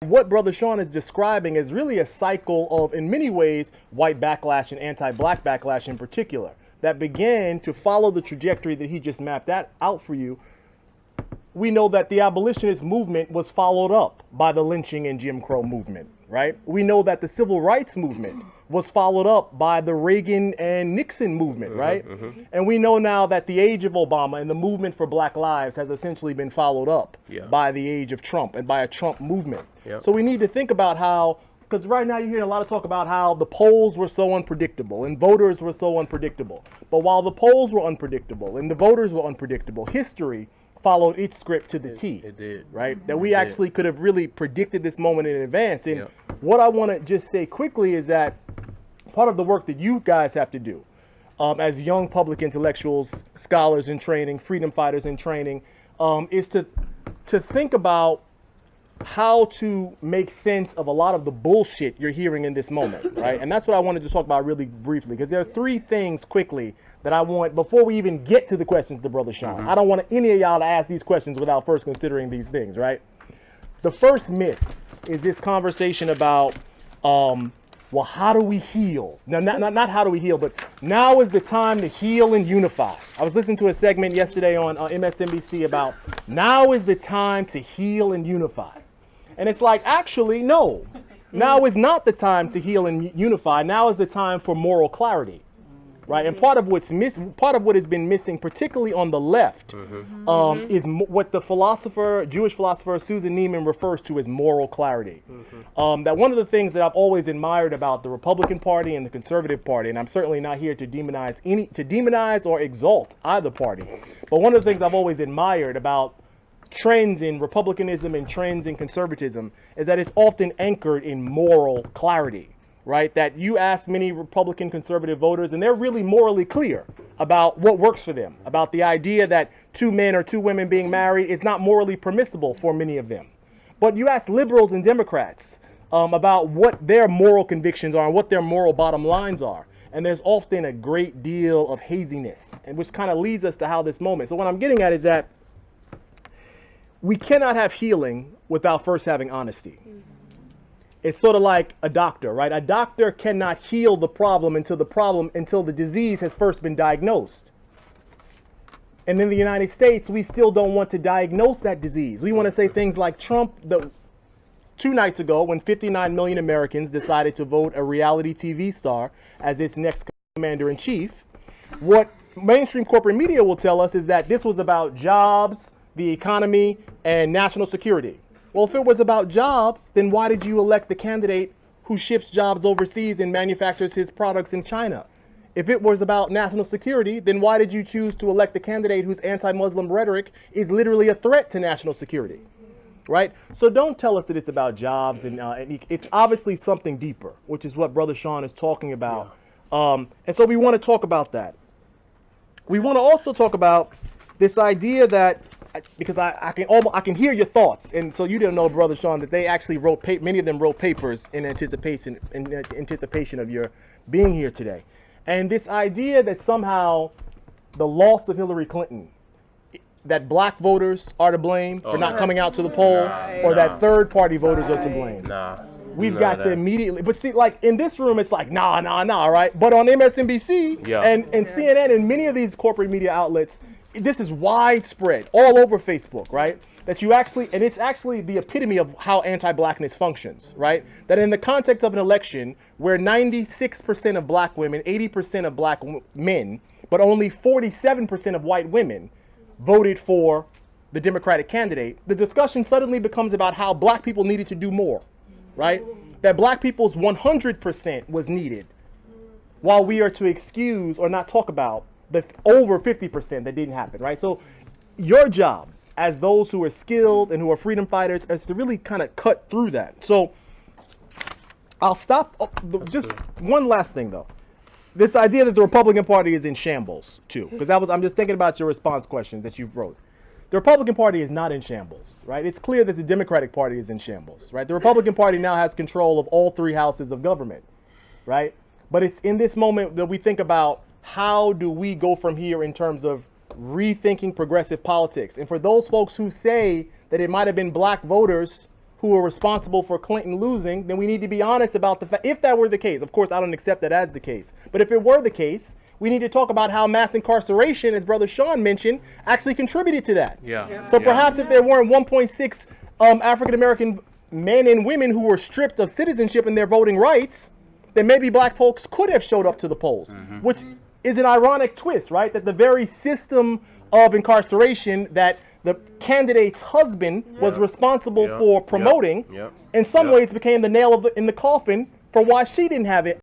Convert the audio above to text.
What Brother Shaun is describing is really a cycle of, in many ways, white backlash and anti-black backlash in particular, that began to follow the trajectory that he just mapped out for you. We know that the abolitionist movement was followed up by the lynching and Jim Crow movement, right? We know that the civil rights movement was followed up by the Reagan and Nixon movement, right? And we know now that the age of Obama and the movement for Black lives has essentially been followed up by the age of Trump and by a Trump movement. So we need to think about how, because right now you're hearing a lot of talk about how the polls were so unpredictable and voters were so unpredictable. But while the polls were unpredictable and the voters were unpredictable, history followed its script to the T. It did. Right? That we actually could have really predicted this moment in advance. And what I want to just say quickly is that part of the work that you guys have to do as young public intellectuals, scholars in training, freedom fighters in training, is to think about how to make sense of a lot of the bullshit you're hearing in this moment, right? And that's what I wanted to talk about really briefly, because there are three things quickly that I want, before we even get to the questions to Brother Shaun. I don't want any of y'all to ask these questions without first considering these things, right? The first myth is this conversation about, well, how do we heal? Now, not how do we heal, but now is the time to heal and unify. I was listening to a segment yesterday on MSNBC about now is the time to heal and unify. And it's like, actually, no. Now is not the time to heal and unify. Now is the time for moral clarity, right? And part of what has been missing, particularly on the left, is what the Jewish philosopher Susan Neiman refers to as moral clarity. That one of the things that I've always admired about the Republican Party and the Conservative Party, and I'm certainly not here to demonize or exalt either party, but one of the things I've always admired about trends in republicanism and trends in conservatism is that it's often anchored in moral clarity, right? That you ask many Republican conservative voters and they're really morally clear about what works for them, about the idea that two men or two women being married is not morally permissible for many of them. But you ask liberals and Democrats about what their moral convictions are and what their moral bottom lines are. And there's often a great deal of haziness, and which kind of leads us to how this moment. So what I'm getting at is that we cannot have healing without first having honesty. It's sort of like a doctor, right? A doctor cannot heal the problem until the disease has first been diagnosed. And in the United States, we still don't want to diagnose that disease. We want to say things like Trump, 2 nights ago, when 59 million Americans decided to vote a reality TV star as its next commander-in-chief, what mainstream corporate media will tell us is that this was about jobs, the economy, and national security. Well, if it was about jobs, then why did you elect the candidate who ships jobs overseas and manufactures his products in China? If it was about national security, then why did you choose to elect the candidate whose anti-Muslim rhetoric is literally a threat to national security, right? So don't tell us that it's about jobs, and it's obviously something deeper, which is what Brother Shaun is talking about. And so we want to talk about that. We want to also talk about this idea that, because I can hear your thoughts, and so you didn't know, Brother Shaun, that they actually many of them wrote papers in anticipation of your being here today. And this idea that somehow the loss of Hillary Clinton, that black voters are to blame for not coming out to the poll, or that third party voters are to blame. We've got to immediately, but see, like in this room, it's like, nah, right? But on MSNBC and CNN and many of these corporate media outlets, this is widespread all over Facebook, right? That you actually, and it's actually the epitome of how anti-blackness functions, right? That in the context of an election where 96% of black women, 80% of black men, but only 47% of white women voted for the Democratic candidate, the discussion suddenly becomes about how black people needed to do more, right? That black people's 100% was needed, while we are to excuse or not talk about the over 50% that didn't happen, right? So your job as those who are skilled and who are freedom fighters is to really kind of cut through that. So I'll stop. Just one last thing though. This idea that the Republican Party is in shambles too, because I'm just thinking about your response question that you've wrote. The Republican Party is not in shambles, right? It's clear that the Democratic Party is in shambles, right? The Republican Party now has control of all 3 houses of government, right? But it's in this moment that we think about, how do we go from here in terms of rethinking progressive politics? And for those folks who say that it might have been black voters who are responsible for Clinton losing, then we need to be honest about the fact, if that were the case. Of course, I don't accept that as the case. But if it were the case, we need to talk about how mass incarceration, as Brother Shaun mentioned, actually contributed to that. So perhaps if there weren't 1.6 African-American men and women who were stripped of citizenship and their voting rights, then maybe black folks could have showed up to the polls, which is an ironic twist, right? That the very system of incarceration that the candidate's husband was responsible for promoting, in some ways became the nail in the coffin for why she didn't have